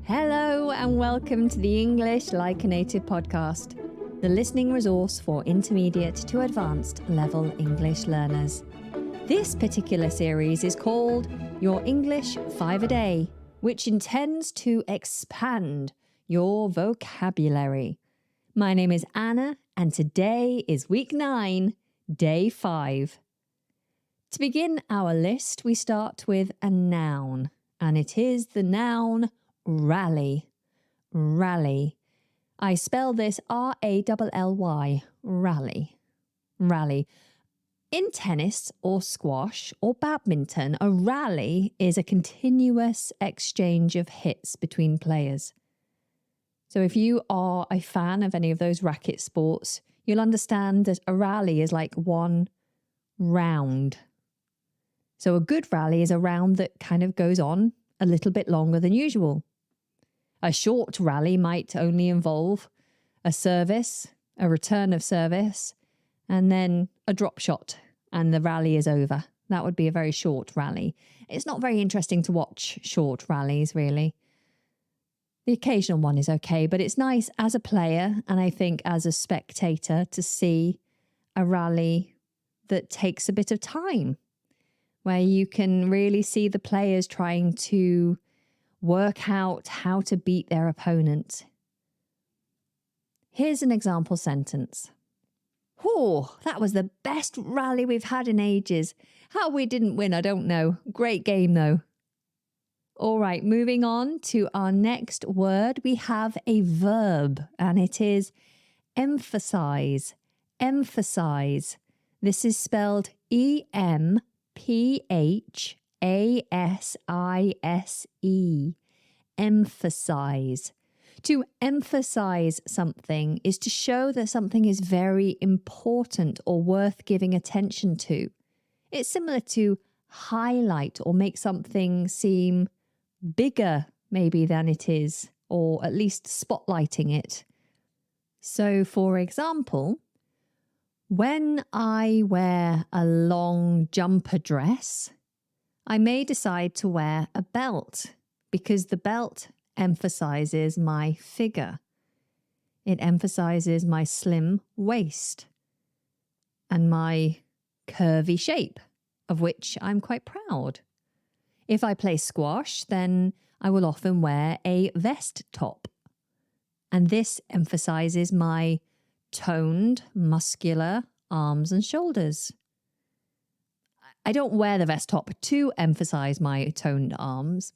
Hello and welcome to the English Like a Native podcast, the listening resource for intermediate to advanced level English learners. This particular series is called Your English 5 a Day, which intends to expand your vocabulary. My name is Anna and today is week 9, day 5. To begin our list, we start with a noun, and it is the noun rally. Rally. I spell this R-A-L-L-Y. Rally. Rally. In tennis or squash or badminton, a rally is a continuous exchange of hits between players. So if you are a fan of any of those racket sports, you'll understand that a rally is like one round. So a good rally is a round that kind of goes on a little bit longer than usual. A short rally might only involve a service, a return of service, and then a drop shot, and the rally is over. That would be a very short rally. It's not very interesting to watch short rallies, really. The occasional one is okay, but it's nice as a player, and I think as a spectator, to see a rally that takes a bit of time, where you can really see the players trying to work out how to beat their opponent. Here's an example sentence. Oh, that was the best rally we've had in ages. How we didn't win, I don't know. Great game though. All right, moving on to our next word, we have a verb, and it is emphasize. Emphasize. This is spelled E-M-P-H-A-S-I-S-E. Emphasize. To emphasize something is to show that something is very important or worth giving attention to. It's similar to highlight or make something seem bigger maybe than it is, or at least spotlighting it. So for example, when I wear a long jumper dress, I may decide to wear a belt because the belt emphasizes my figure. It emphasizes my slim waist and my curvy shape, of which I'm quite proud. If I play squash, then I will often wear a vest top, and this emphasizes my toned, muscular arms and shoulders. I don't wear the vest top to emphasize my toned arms,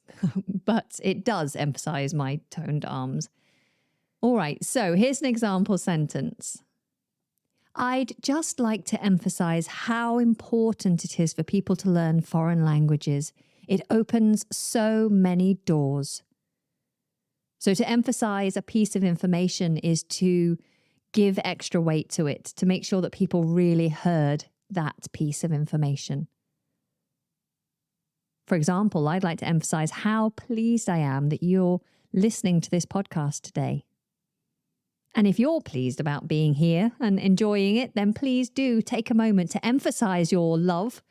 but it does emphasize my toned arms. All right, so here's an example sentence. I'd just like to emphasize how important it is for people to learn foreign languages. It opens so many doors. So to emphasize a piece of information is to give extra weight to it, to make sure that people really heard that piece of information. For example, I'd like to emphasize how pleased I am that you're listening to this podcast today. And if you're pleased about being here and enjoying it, then please do take a moment to emphasize your love.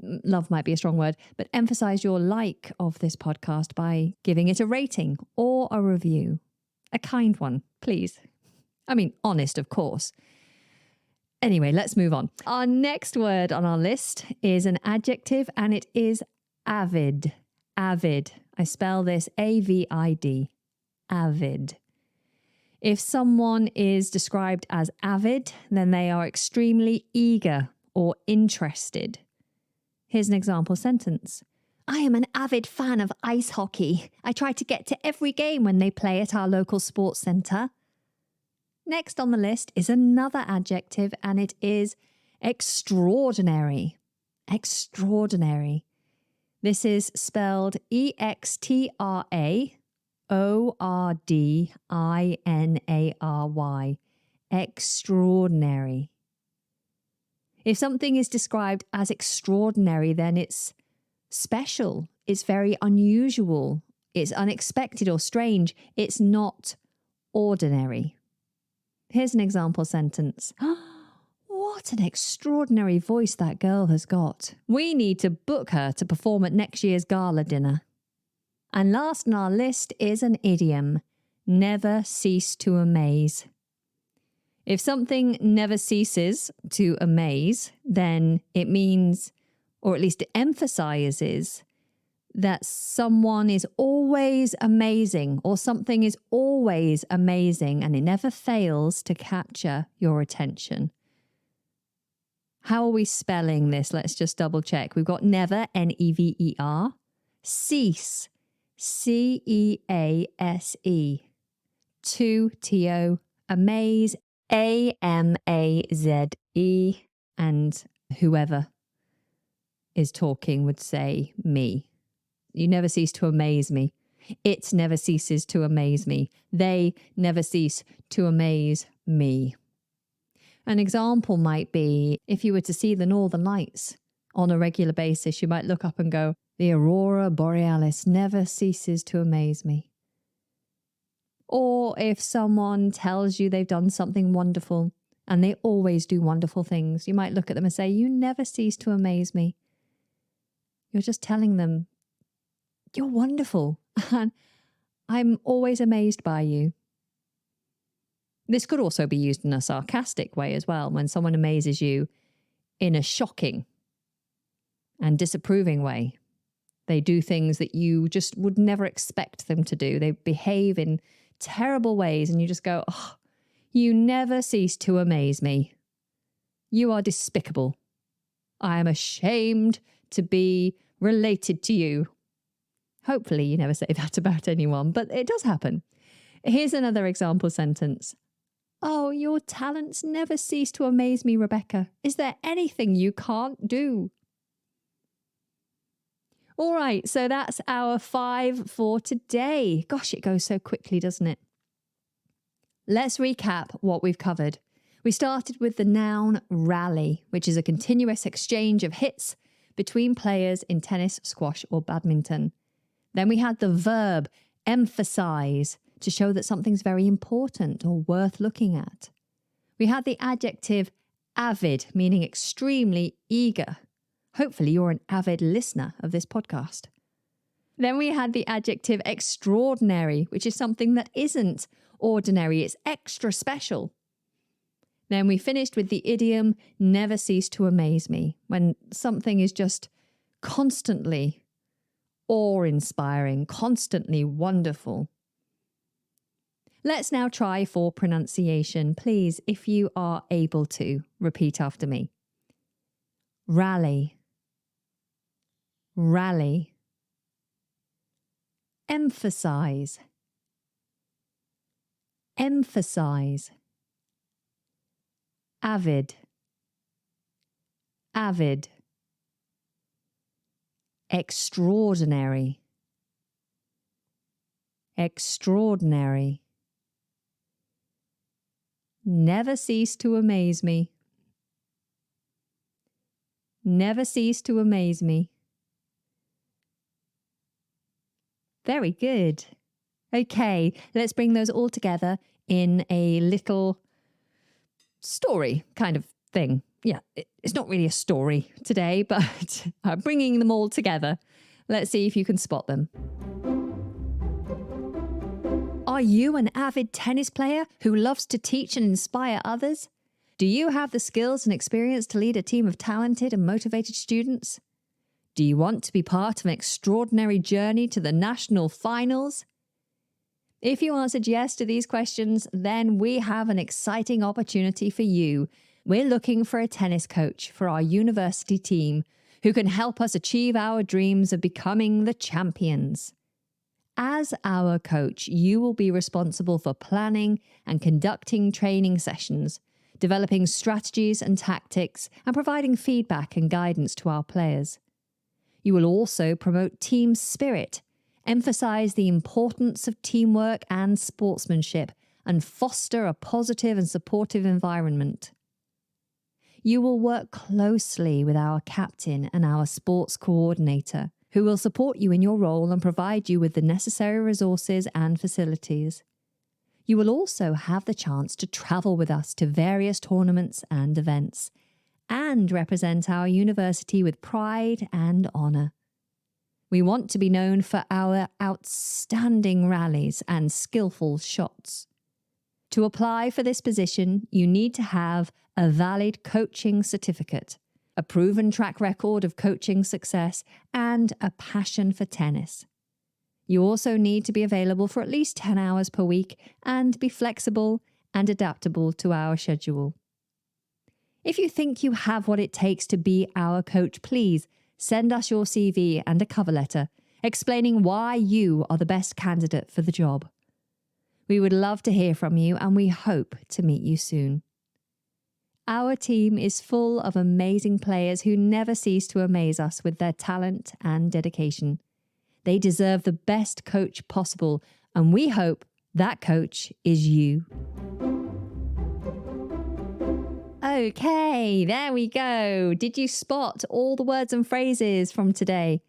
Love might be a strong word, but emphasize your like of this podcast by giving it a rating or a review. A kind one, please. I mean, honest, of course. Anyway, let's move on. Our next word on our list is an adjective, and it is avid. Avid. I spell this A-V-I-D. Avid. If someone is described as avid, then they are extremely eager or interested. Here's an example sentence. I am an avid fan of ice hockey. I try to get to every game when they play at our local sports centre. Next on the list is another adjective, and it is extraordinary. Extraordinary. This is spelled E-X-T-R-A-O-R-D-I-N-A-R-Y. Extraordinary. If something is described as extraordinary, then it's special. It's very unusual. It's unexpected or strange. It's not ordinary. Here's an example sentence. What an extraordinary voice that girl has got. We need to book her to perform at next year's gala dinner. And last on our list is an idiom, never cease to amaze. If something never ceases to amaze, then it means, or at least it emphasizes, that someone is always amazing or something is always amazing and it never fails to capture your attention. How are we spelling this? Let's just double check. We've got never, N-E-V-E-R, cease, C-E-A-S-E, to, T-O, amaze, A-M-A-Z-E, and whoever is talking would say me. You never cease to amaze me. It never ceases to amaze me. They never cease to amaze me. An example might be if you were to see the northern lights on a regular basis, you might look up and go, the aurora borealis never ceases to amaze me. Or if someone tells you they've done something wonderful, and they always do wonderful things, you might look at them and say, you never cease to amaze me. You're just telling them, you're wonderful, and I'm always amazed by you. This could also be used in a sarcastic way as well, when someone amazes you in a shocking and disapproving way. They do things that you just would never expect them to do. They behave in terrible ways, and you just go, oh, you never cease to amaze me. You are despicable. I am ashamed to be related to you. Hopefully you never say that about anyone, but it does happen. Here's another example sentence. Oh, your talents never cease to amaze me, Rebecca. Is there anything you can't do? All right, so that's our 5 for today. Gosh, it goes so quickly, doesn't it? Let's recap what we've covered. We started with the noun rally, which is a continuous exchange of hits between players in tennis, squash, or badminton. Then we had the verb emphasize to show that something's very important or worth looking at. We had the adjective avid, meaning extremely eager. Hopefully you're an avid listener of this podcast. Then we had the adjective extraordinary, which is something that isn't ordinary, it's extra special. Then we finished with the idiom never cease to amaze me, when something is just constantly awe-inspiring, constantly wonderful. Let's now try for pronunciation. Please, if you are able to, repeat after me. Rally, rally. Emphasize, emphasize. Avid, avid. Extraordinary, extraordinary. Never cease to amaze me. Never cease to amaze me. Very good. Okay, let's bring those all together in a little story kind of thing. Yeah, it's not really a story today, but I'm bringing them all together. Let's see if you can spot them. Are you an avid tennis player who loves to teach and inspire others? Do you have the skills and experience to lead a team of talented and motivated students? Do you want to be part of an extraordinary journey to the national finals? If you answered yes to these questions, then we have an exciting opportunity for you. We're looking for a tennis coach for our university team who can help us achieve our dreams of becoming the champions. As our coach, you will be responsible for planning and conducting training sessions, developing strategies and tactics, and providing feedback and guidance to our players. You will also promote team spirit, emphasize the importance of teamwork and sportsmanship, and foster a positive and supportive environment. You will work closely with our captain and our sports coordinator, who will support you in your role and provide you with the necessary resources and facilities. You will also have the chance to travel with us to various tournaments and events, and represent our university with pride and honour. We want to be known for our outstanding rallies and skillful shots. To apply for this position, you need to have a valid coaching certificate, a proven track record of coaching success, and a passion for tennis. You also need to be available for at least 10 hours per week and be flexible and adaptable to our schedule. If you think you have what it takes to be our coach, please send us your CV and a cover letter explaining why you are the best candidate for the job. We would love to hear from you and we hope to meet you soon. Our team is full of amazing players who never cease to amaze us with their talent and dedication. They deserve the best coach possible, and we hope that coach is you. Okay, there we go. Did you spot all the words and phrases from today?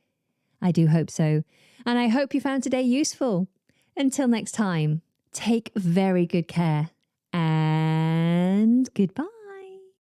I do hope so, and I hope you found today useful. Until next time, take very good care, and goodbye.